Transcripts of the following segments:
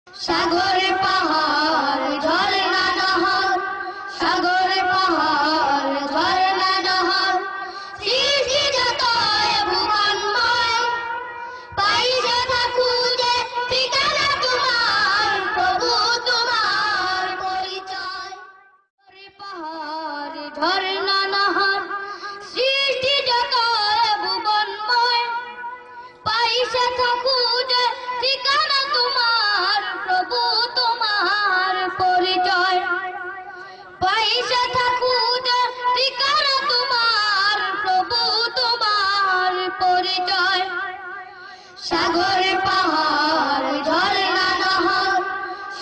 সাগরে পাহাড় ঝরনা নহর, সাগরে পাহাড় ঝরনা নহর, সৃষ্টি যত ভুবনময়, পাইছে খুঁজে ঠিকানা তোমার, প্রভু তোমার পরিচয়। সাগরে পাহাড় ঝরনা নহর, সৃষ্টি যত ভুবনময়, পাইছে খুঁজে ঠিকানা তোমার, প্রভু তোমার পরিচয়। পাইছে খুঁজে ঠিকানা তোমার, প্রভু তোমার পরিচয়। সাগরে পাহাড় ঝরনা নহর,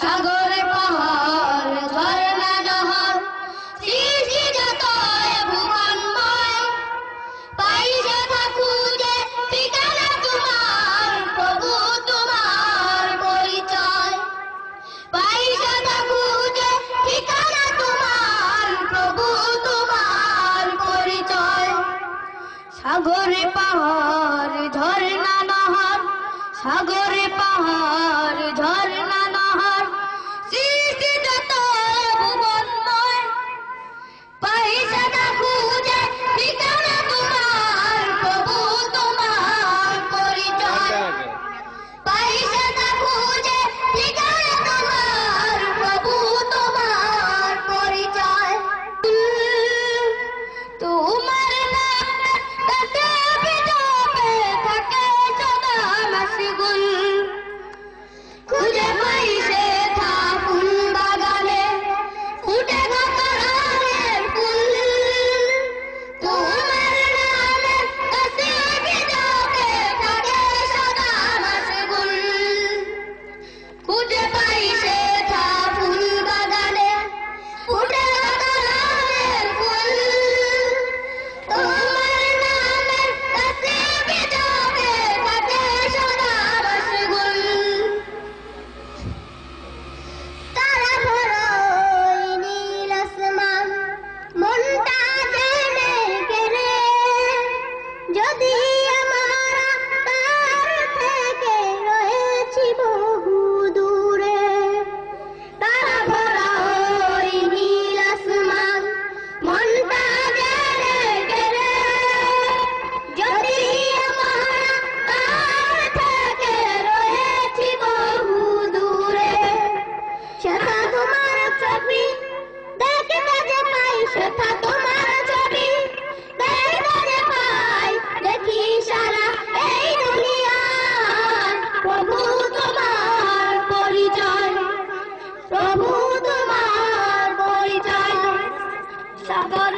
সাগরে পাহাড় ঝরনা নহর, সৃষ্টি যত ভুবনময়, পাইছে খুঁজে ঠিকানা তোমার, প্রভু তোমার পরিচয়। পাইছে খুঁজে ঠিকানা তোমার, প্রভু তোমার পরিচয়। সাগরে পাহাড় ঝরনা নহর, সাগরে পাহাড় ঝরনা নহর, সৃষ্টি যত ভুবনময়, পাইছে খুঁজে ঠিকানা তোমার, প্রভু তোমার পরিচয়। পাইছে খুঁজে ঠিকানা তোমার, প্রভু তোমার পরিচয়। তোমার নাম কাছে বিজবে থাকে সদা মশগুল, খুঁজে পাইছে থা ফুল বাগানে ফুটে ধরার ফুল। তোমার নাম কাছে বিজবে থাকে সদা মশগুল, খুঁজে পাইছে থা ফুল বাগানে ফুটে ধরার ফুল। তোমার নাম কাছে বিজবে থাকে সদা মশগুল। তারা ভরা ওই নীল আসমান, মনটা জেনে গেলে, যদি আমরা তার থেকে রয়েছি বহু দূরে। তারা ভরা ওই নীল আসমান, মনটা জেনে গেলে, যদি আমরা তার থেকে রয়েছি বহু দূরে। সেথা তোমার ছবি দেখতে যে পাই, সেথা তোমার ছবি দেখতে যে পাই, দেখি সারা এই দুনিয়ায়, প্রভু তোমার পরিচয়, প্রভু তোমার পরিচয়। সাগর